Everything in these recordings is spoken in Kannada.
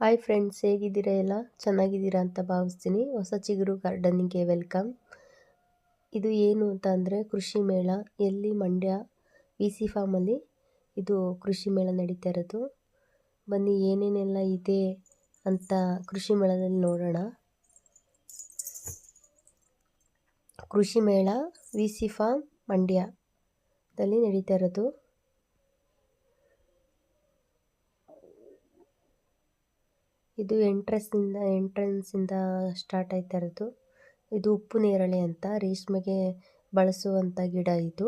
ಹಾಯ್ ಫ್ರೆಂಡ್ಸ್, ಹೇಗಿದ್ದೀರಾ? ಎಲ್ಲ ಚೆನ್ನಾಗಿದ್ದೀರಾ ಅಂತ ಭಾವಿಸ್ತೀನಿ. ಹೊಸ ಚಿಗುರು ಗಾರ್ಡನಿಂಗ್ಗೆ ವೆಲ್ಕಮ್. ಇದು ಏನು ಅಂತ ಅಂದರೆ ಕೃಷಿ ಮೇಳ. ಎಲ್ಲಿ? ಮಂಡ್ಯ VC ಫಾರ್ಮಲ್ಲಿ ಇದು ಕೃಷಿ ಮೇಳ ನಡೀತಾ ಇರೋದು. ಬನ್ನಿ ಏನೇನೆಲ್ಲ ಇದೆ ಅಂತ ಕೃಷಿ ಮೇಳದಲ್ಲಿ ನೋಡೋಣ. ಕೃಷಿ ಮೇಳ VC ಫಾರ್ಮ್ ಮಂಡ್ಯದಲ್ಲಿ ನಡೀತಾ ಇರೋದು. ಇದು ಎಂಟ್ರೆನ್ಸಿಂದ ಸ್ಟಾರ್ಟ್ ಆಯ್ತಾ ಇರೋದು. ಇದು ಉಪ್ಪು ನೇರಳೆ ಅಂತ ರೇಷ್ಮೆಗೆ ಬಳಸುವಂಥ ಗಿಡ. ಇದು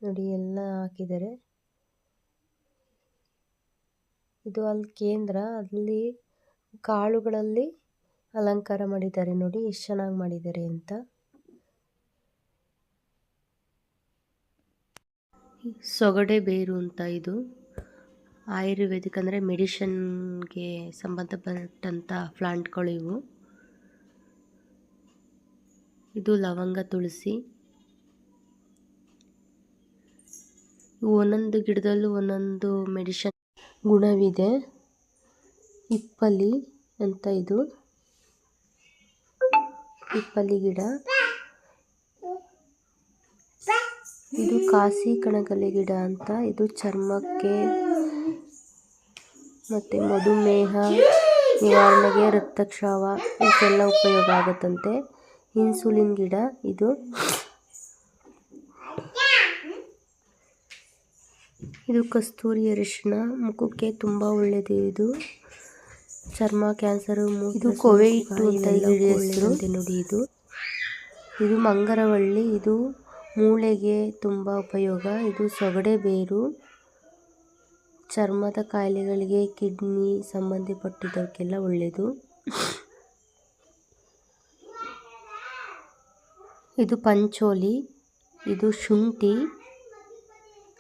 ನೋಡಿ ಎಲ್ಲ ಹಾಕಿದ್ದಾರೆ. ಇದು ಅಲ್ಲಿ ಕೇಂದ್ರ, ಅಲ್ಲಿ ಕಾಳುಗಳಲ್ಲಿ ಅಲಂಕಾರ ಮಾಡಿದ್ದಾರೆ. ನೋಡಿ ಎಷ್ಟು ಚೆನ್ನಾಗಿ ಮಾಡಿದ್ದಾರೆ ಅಂತ. ಸೊಗಡೆ ಬೇರು ಅಂತ ಇದು ಆಯುರ್ವೇದಿಕ್ ಅಂದರೆ ಮೆಡಿಷನ್ಗೆ ಸಂಬಂಧಪಟ್ಟಂಥ ಪ್ಲಾಂಟ್ಗಳು ಇವು. ಇದು ಲವಂಗ, ತುಳಸಿ. ಇವು ಒಂದೊಂದು ಗಿಡದಲ್ಲೂ ಒಂದೊಂದು ಮೆಡಿಷನ್ ಗುಣವಿದೆ. ಹಿಪ್ಪಲಿ ಅಂತ ಇದು ಹಿಪ್ಪಲಿ ಗಿಡ. ಇದು ಕಾಸಿ ಕಣಗಲೆ ಗಿಡ ಅಂತ. ಇದು ಚರ್ಮಕ್ಕೆ ಮತ್ತು ಮಧುಮೇಹ ನಿವಾರಣೆಗೆ, ರಕ್ತಸ್ರಾವ ಇದಕ್ಕೆಲ್ಲ ಉಪಯೋಗ ಆಗುತ್ತಂತೆ. ಇನ್ಸುಲಿನ್ ಗಿಡ ಇದು. ಇದು ಕಸ್ತೂರಿ ಅರಿಶಿಣ, ಮುಖಕ್ಕೆ ತುಂಬ ಒಳ್ಳೆಯದು. ಇದು ಚರ್ಮ ಕ್ಯಾನ್ಸರು, ಇದು ಕೋವೆ ಹಿಟ್ಟು ಅಂತ ಒಳ್ಳೆಯದಂತೆ ನೋಡಿ. ಇದು ಮಂಗರವಳ್ಳಿ. ಇದು ಮೂಳೆಗೆ ತುಂಬ ಉಪಯೋಗ. ಇದು ಸೊಗಡೆ ಬೇರು, ಚರ್ಮದ ಕಾಯಿಲೆಗಳಿಗೆ, ಕಿಡ್ನಿ ಸಂಬಂಧಪಟ್ಟಿದ್ದಕ್ಕೆಲ್ಲ ಒಳ್ಳೆಯದು. ಇದು ಪಂಚೋಲಿ. ಇದು ಶುಂಠಿ,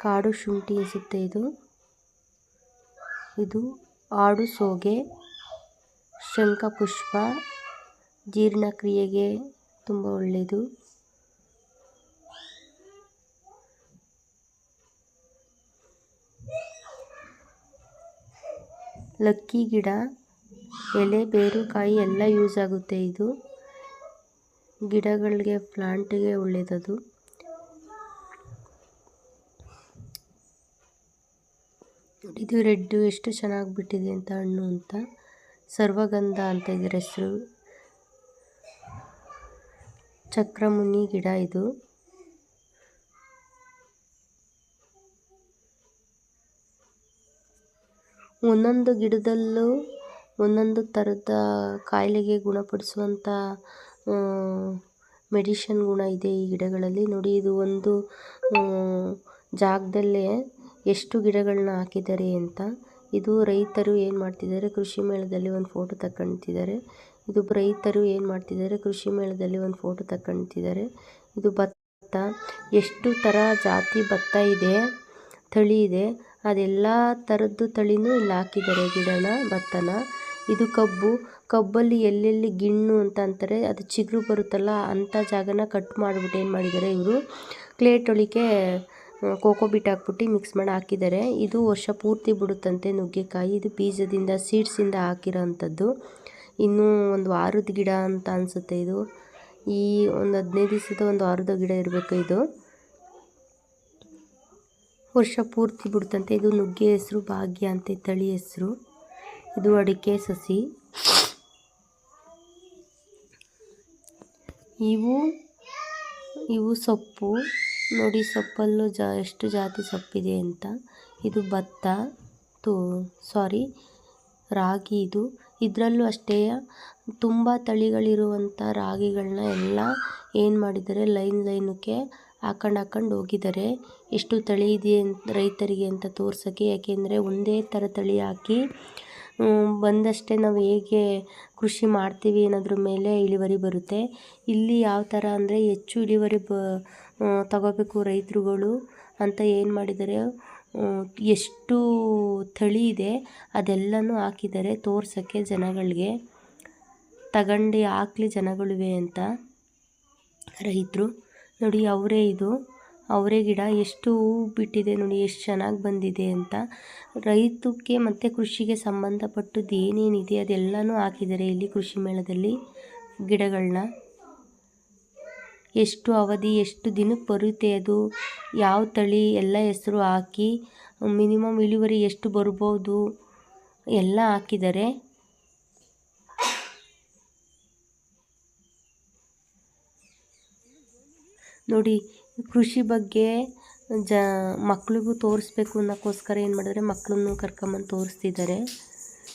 ಕಾಡು ಶುಂಠಿ ಅನಿಸುತ್ತೆ ಇದು. ಇದು ಆಡು ಸೋಗೆ, ಶಂಖಪುಷ್ಪ, ಜೀರ್ಣಕ್ರಿಯೆಗೆ ತುಂಬ ಒಳ್ಳೆಯದು. ಲಕ್ಕಿ ಗಿಡ, ಎಲೆ, ಬೇರು, ಕಾಯಿ ಎಲ್ಲ ಯೂಸ್ ಆಗುತ್ತೆ. ಇದು ಗಿಡಗಳಿಗೆ, ಪ್ಲಾಂಟಿಗೆ ಒಳ್ಳೆಯದದು. ಇದು ರೆಡ್ ಎಷ್ಟು ಚೆನ್ನಾಗಿ ಬಿಟ್ಟಿದೆ ಅಂತ ಹಣ್ಣು ಅಂತ. ಸರ್ವಗಂಧ ಅಂತ ಇದರ ಹೆಸರು. ಚಕ್ರಮುನಿ ಗಿಡ ಇದು. ಒಂದೊಂದು ಗಿಡದಲ್ಲೂ ಒಂದೊಂದು ಥರದ ಕಾಯಿಲೆಗೆ ಗುಣಪಡಿಸುವಂಥ ಮೆಡಿಷನ್ ಗುಣ ಇದೆ ಈ ಗಿಡಗಳಲ್ಲಿ. ನೋಡಿ ಇದು ಒಂದು ಜಾಗದಲ್ಲೇ ಎಷ್ಟು ಗಿಡಗಳನ್ನ ಹಾಕಿದ್ದಾರೆ ಅಂತ. ಇದು ರೈತರು ಏನು ಮಾಡ್ತಿದ್ದಾರೆ, ಕೃಷಿ ಮೇಳದಲ್ಲಿ ಒಂದು ಫೋಟೋ ತಗೊಳ್ತಿದ್ದಾರೆ. ಇದು ರೈತರು ಏನು ಮಾಡ್ತಿದ್ದಾರೆ, ಕೃಷಿ ಮೇಳದಲ್ಲಿ ಒಂದು ಫೋಟೋ ತಗೊಳ್ತಿದ್ದಾರೆ. ಇದು ಭತ್ತ, ಎಷ್ಟು ಥರ ಜಾತಿ ಭತ್ತ ಇದೆ, ತಳಿ ಇದೆ. ಅದೆಲ್ಲ ಥರದ್ದು ತಳಿನೂ ಇಲ್ಲಿ ಹಾಕಿದ್ದಾರೆ ಗಿಡನ, ಭತ್ತನ. ಇದು ಕಬ್ಬಲ್ಲಿ ಎಲ್ಲೆಲ್ಲಿ ಗಿಣ್ಣು ಅಂತ ಅಂತಾರೆ, ಅದು ಚಿಗುರು ಬರುತ್ತಲ್ಲ ಅಂಥ ಜಾಗನ ಕಟ್ ಮಾಡಿಬಿಟ್ಟು ಏನು ಮಾಡಿದ್ದಾರೆ ಇವರು, ಕ್ಲೇ ತೊಳಿಕೆ ಕೋಕೋಬಿಟ್ ಹಾಕ್ಬಿಟ್ಟು ಮಿಕ್ಸ್ ಮಾಡಿ ಹಾಕಿದ್ದಾರೆ. ಇದು ವರ್ಷ ಪೂರ್ತಿ ಬಿಡುತ್ತಂತೆ ನುಗ್ಗೆಕಾಯಿ. ಇದು ಬೀಜದಿಂದ, ಸೀಡ್ಸಿಂದ ಹಾಕಿರೋ ಅಂಥದ್ದು. ಇನ್ನೂ ಒಂದು ವಾರದ ಗಿಡ ಅಂತ ಅನಿಸುತ್ತೆ ಇದು. ಈ ಒಂದು 15 ದಿವಸದ ಒಂದು ವಾರದ ಗಿಡ ಇರಬೇಕು ಇದು. ವರ್ಷ ಪೂರ್ತಿ ಬಿಡುತ್ತಂತೆ. ಇದು ನುಗ್ಗೆ ಹೆಸರು ಭಾಗ್ಯ ಅಂತ ತಳಿ ಹೆಸರು. ಇದು ಅಡಿಕೆ ಸಸಿ. ಇವು ಸೊಪ್ಪು ನೋಡಿ, ಸೊಪ್ಪಲ್ಲೂ ಎಷ್ಟು ಜಾತಿ ಸೊಪ್ಪಿದೆ ಅಂತ. ಇದು ಭತ್ತ, ರಾಗಿ. ಇದರಲ್ಲೂ ಅಷ್ಟೇ ತುಂಬ ತಳಿಗಳಿರುವಂಥ ರಾಗಿಗಳನ್ನ ಎಲ್ಲ ಏನು ಮಾಡಿದ್ದಾರೆ, ಲೈನ್ಗೆ ಹಾಕೊಂಡು ಹೋಗಿದ್ದಾರೆ. ಎಷ್ಟು ತಳಿ ಇದೆ ರೈತರಿಗೆ ಅಂತ ತೋರ್ಸೋಕ್ಕೆ. ಯಾಕೆಂದರೆ ಒಂದೇ ಥರ ತಳಿ ಹಾಕಿ ಬಂದಷ್ಟೇ ನಾವು ಹೇಗೆ ಕೃಷಿ ಮಾಡ್ತೀವಿ ಅನ್ನೋದ್ರ ಮೇಲೆ ಇಳುವರಿ ಬರುತ್ತೆ. ಇಲ್ಲಿ ಯಾವ ಥರ ಅಂದರೆ ಹೆಚ್ಚು ಇಳುವರಿ ತಗೋಬೇಕು ರೈತರುಗಳು ಅಂತ ಏನು ಮಾಡಿದ್ದಾರೆ, ಎಷ್ಟು ತಳಿ ಇದೆ ಅದೆಲ್ಲನೂ ಹಾಕಿದ್ದಾರೆ ತೋರ್ಸೋಕ್ಕೆ ಜನಗಳಿಗೆ. ತಗೊಂಡು ಹಾಕ್ಲಿ ಜನಗಳಿವೆ ಅಂತ ರೈತರು. ನೋಡಿ ಅವರೇ ಇದು ಅವರೇ ಗಿಡ ಎಷ್ಟು ಹೂವು ಬಿಟ್ಟಿದೆ ನೋಡಿ, ಎಷ್ಟು ಚೆನ್ನಾಗಿ ಬಂದಿದೆ ಅಂತ. ರೈತಕ್ಕೆ ಮತ್ತು ಕೃಷಿಗೆ ಸಂಬಂಧಪಟ್ಟದ್ದು ಏನೇನಿದೆ ಅದೆಲ್ಲನೂ ಹಾಕಿದ್ದಾರೆ ಇಲ್ಲಿ ಕೃಷಿ ಮೇಳದಲ್ಲಿ ಗಿಡಗಳನ್ನ. ಎಷ್ಟು ಅವಧಿ, ಎಷ್ಟು ದಿನಕ್ಕೆ ಬರುತ್ತೆ, ಅದು ಯಾವ ತಳಿ ಎಲ್ಲ ಹೆಸರು ಹಾಕಿ ಮಿನಿಮಮ್ ಇಳುವರಿ ಎಷ್ಟು ಬರ್ಬೋದು ಎಲ್ಲ ಹಾಕಿದ್ದಾರೆ. ನೋಡಿ, ಕೃಷಿ ಬಗ್ಗೆ ಮಕ್ಳಿಗೂ ತೋರಿಸ್ಬೇಕು ಅನ್ನೋಕ್ಕೋಸ್ಕರ ಏನು ಮಾಡಿದ್ರೆ ಮಕ್ಕಳನ್ನು ಕರ್ಕೊಂಬಂದು ತೋರಿಸ್ತಿದ್ದಾರೆ.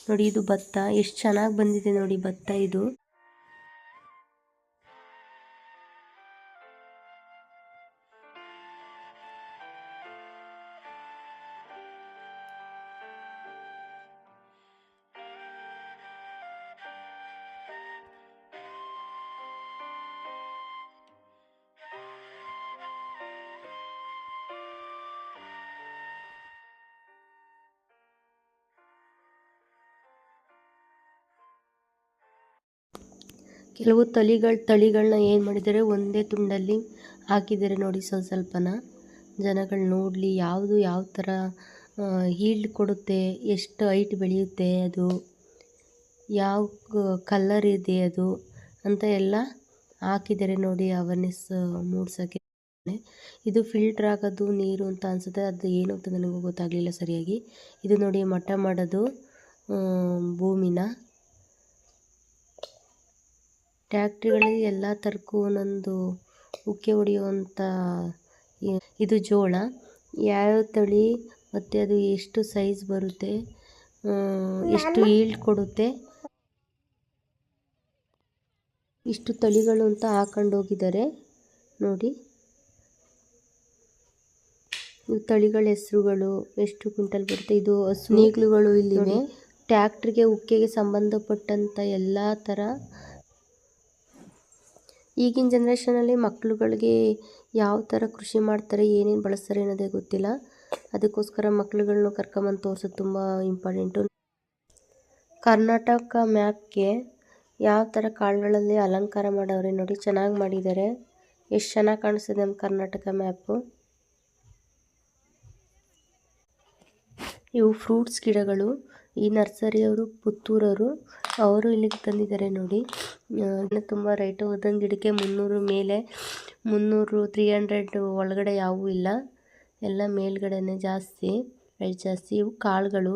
ನೋಡಿ, ಇದು ಭತ್ತ ಎಷ್ಟು ಚೆನ್ನಾಗಿ ಬಂದಿದೆ ನೋಡಿ, ಭತ್ತ ಇದು. ಕೆಲವು ತಳಿಗಳನ್ನ ಏನು ಮಾಡಿದ್ದಾರೆ ಒಂದೇ ತುಂಡಲ್ಲಿ ಹಾಕಿದ್ದಾರೆ ನೋಡಿ, ಸ್ವಲ್ಪನ ಜನಗಳು ನೋಡಲಿ ಯಾವುದು ಯಾವ ಥರ ಹೀಲ್ಡ್ ಕೊಡುತ್ತೆ, ಎಷ್ಟು ಹೈಟ್ ಬೆಳೆಯುತ್ತೆ, ಅದು ಯಾವ ಕಲರ್ ಇದೆ ಅದು ಅಂತ ಎಲ್ಲ ಹಾಕಿದ್ದಾರೆ ನೋಡಿ, ಅವೇರ್ನೆಸ್ ಮೂಡ್ಸೋಕ್ಕೆ. ಇದು ಫಿಲ್ಟ್ರ್ ಆಗೋದು ನೀರು ಅಂತ ಅನಿಸುತ್ತೆ, ಅದು ಏನು ಅಂತ ನನಗೂ ಗೊತ್ತಾಗಲಿಲ್ಲ ಸರಿಯಾಗಿ. ಇದು ನೋಡಿ ಮಟ್ಟ ಮಾಡೋದು ಭೂಮಿನ. ಟ್ಯಾಕ್ಟ್ರಿಗಳಲ್ಲಿ ಎಲ್ಲ ಥರಕ್ಕೂ ಒಂದೊಂದು ಉಕ್ಕೆ ಹೊಡೆಯುವಂಥ ಇದು ಜೋಳ, ಯಾವ್ಯಾವ ತಳಿ ಮತ್ತು ಅದು ಎಷ್ಟು ಸೈಜ್ ಬರುತ್ತೆ, ಎಷ್ಟು ಈಲ್ಡ್ ಕೊಡುತ್ತೆ, ಇಷ್ಟು ತಳಿಗಳು ಅಂತ ಹಾಕೊಂಡು ಹೋಗಿದ್ದಾರೆ ನೋಡಿ. ಇವು ತಳಿಗಳ ಹೆಸರುಗಳು, ಎಷ್ಟು ಕ್ವಿಂಟಲ್ ಬರುತ್ತೆ, ಇದು ನೇಗಿಲುಗಳು ಇಲ್ಲಿವೆ. ಟ್ಯಾಕ್ಟ್ರಿಗೆ ಉಕ್ಕೆಗೆ ಸಂಬಂಧಪಟ್ಟಂಥ ಎಲ್ಲ ಥರ. ಈಗಿನ ಜನ್ರೇಷನಲ್ಲಿ ಮಕ್ಳುಗಳಿಗೆ ಯಾವ ಥರ ಕೃಷಿ ಮಾಡ್ತಾರೆ, ಏನೇನು ಬಳಸ್ತಾರೆ ಅನ್ನೋದೇ ಗೊತ್ತಿಲ್ಲ. ಅದಕ್ಕೋಸ್ಕರ ಮಕ್ಳುಗಳ್ನ ಕರ್ಕೊಂಬಂದು ತೋರಿಸೋದು ತುಂಬ ಇಂಪಾರ್ಟೆಂಟು. ಕರ್ನಾಟಕ ಮ್ಯಾಪ್ಗೆ ಯಾವ ಥರ ಕಾಳುಗಳಲ್ಲಿ ಅಲಂಕಾರ ಮಾಡವ್ರೆ ನೋಡಿ, ಚೆನ್ನಾಗಿ ಮಾಡಿದ್ದಾರೆ. ಎಷ್ಟು ಚೆನ್ನಾಗಿ ಕಾಣಿಸ್ತಿದೆ ನಮ್ಮ ಕರ್ನಾಟಕ ಮ್ಯಾಪು. ಇವು ಫ್ರೂಟ್ಸ್ ಗಿಡಗಳು. ಈ ನರ್ಸರಿಯವರು ಪುತ್ತೂರವರು, ಅವರು ಇಲ್ಲಿಗೆ ತಂದಿದ್ದಾರೆ ನೋಡಿ. ತುಂಬ ರೇಟು, ಒಂದೊಂದು ಗಿಡಕ್ಕೆ 300 ಮೇಲೆ, 300 300 ಒಳಗಡೆ ಯಾವೂ ಇಲ್ಲ, ಎಲ್ಲ ಮೇಲ್ಗಡೆನೇ ಜಾಸ್ತಿ ರೇಟ್ ಜಾಸ್ತಿ. ಇವು ಕಾಳುಗಳು,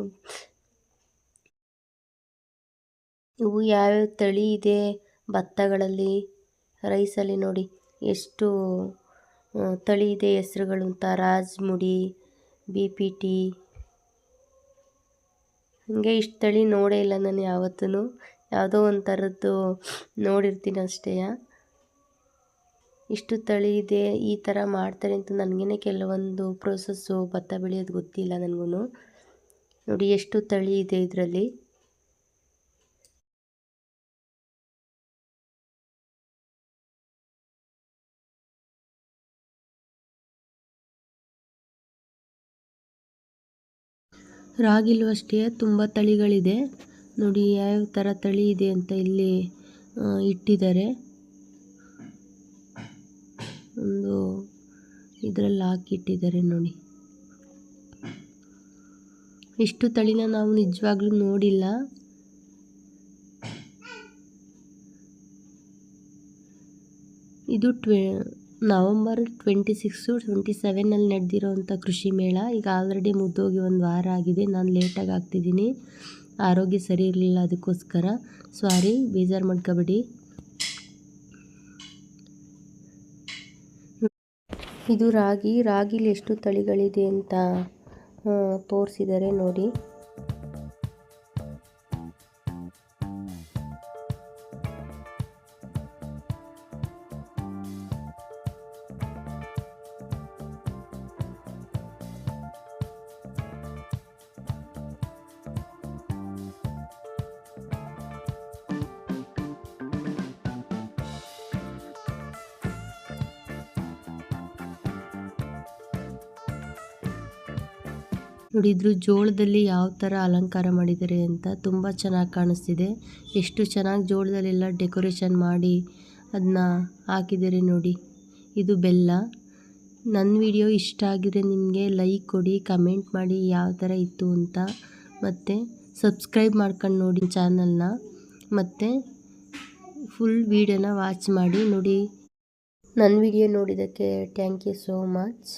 ಇವು ಯಾವ್ಯಾವ ತಳಿ ಇದೆ ಭತ್ತಗಳಲ್ಲಿ, ರೈಸಲ್ಲಿ ನೋಡಿ ಎಷ್ಟು ತಳಿ ಇದೆ ಹೆಸ್ರುಗಳು ಅಂತ. ರಾಜ್ಮುಡಿ, BPT, ಹಾಗೆ ಇಷ್ಟು ತಳಿ ನೋಡೇ ಇಲ್ಲ ನಾನು ಯಾವತ್ತೂ. ಯಾವುದೋ ಒಂದು ಥರದ್ದು ನೋಡಿರ್ತೀನಿ ಅಷ್ಟೇ. ಇಷ್ಟು ತಳಿ ಇದೆ, ಈ ಥರ ಮಾಡ್ತಾರೆ ಅಂತ ನನಗೇ ಕೆಲವೊಂದು ಪ್ರೋಸೆಸ್ಸು ಭತ್ತ ಬೆಳೆಯೋದು ಗೊತ್ತಿಲ್ಲ ನನಗೂ. ನೋಡಿ ಎಷ್ಟು ತಳಿ ಇದೆ ಇದರಲ್ಲಿ. ರಾಗಿಲೂ ಅಷ್ಟೇ ತುಂಬ ತಳಿಗಳಿದೆ ನೋಡಿ, ಯಾವ್ಯಾವ ಥರ ತಳಿ ಇದೆ ಅಂತ ಇಲ್ಲಿ ಇಟ್ಟಿದ್ದಾರೆ. ಒಂದು ಇದರಲ್ಲಿ ಹಾಕಿಟ್ಟಿದ್ದಾರೆ ನೋಡಿ. ಇಷ್ಟು ತಳಿನ ನಾವು ನಿಜವಾಗ್ಲೂ ನೋಡಿಲ್ಲ. ಇದು ನವಂಬರ್ 26, 27 ನಡೆದಿರೋವಂಥ ಕೃಷಿ ಮೇಳ. ಈಗ ಆಲ್ರೆಡಿ ಮುಗ್ದೋಗಿ 1 ವಾರ ಆಗಿದೆ. ನಾನು ಲೇಟಾಗಿ ಆಗ್ತಿದ್ದೀನಿ, ಆರೋಗ್ಯ ಸರಿ ಇರಲಿಲ್ಲ, ಅದಕ್ಕೋಸ್ಕರ ಸಾರಿ, ಬೇಜಾರು ಮಾಡ್ಕೋಬೇಡಿ. ಇದು ರಾಗಿಲಿ ಎಷ್ಟು ತಳಿಗಳಿದೆ ಅಂತ ತೋರಿಸಿದ್ದಾರೆ ನೋಡಿ. ನೋಡಿದ್ರು ಜೋಳದಲ್ಲಿ ಯಾವ ಥರ ಅಲಂಕಾರ ಮಾಡಿದ್ದಾರೆ ಅಂತ ತುಂಬ ಚೆನ್ನಾಗಿ ಕಾಣಿಸ್ತಿದೆ. ಎಷ್ಟು ಚೆನ್ನಾಗಿ ಜೋಳದಲ್ಲೆಲ್ಲ ಡೆಕೋರೇಷನ್ ಮಾಡಿ ಅದನ್ನ ಹಾಕಿದ್ದಾರೆ ನೋಡಿ. ಇದು ಬೆಲ್ಲ. ನನ್ನ ವಿಡಿಯೋ ಇಷ್ಟ ಆಗಿದ್ರೆ ನಿಮಗೆ ಲೈಕ್ ಕೊಡಿ, ಕಮೆಂಟ್ ಮಾಡಿ ಯಾವ ಥರ ಇತ್ತು ಅಂತ, ಮತ್ತು ಸಬ್ಸ್ಕ್ರೈಬ್ ಮಾಡ್ಕೊಂಡು ನೋಡಿ ಚಾನಲ್ನ, ಮತ್ತು ಫುಲ್ ವಿಡಿಯೋನ ವಾಚ್ ಮಾಡಿ ನೋಡಿ. ನನ್ನ ವಿಡಿಯೋ ನೋಡಿದ್ದಕ್ಕೆ ಥ್ಯಾಂಕ್ ಯು ಸೋ ಮಚ್.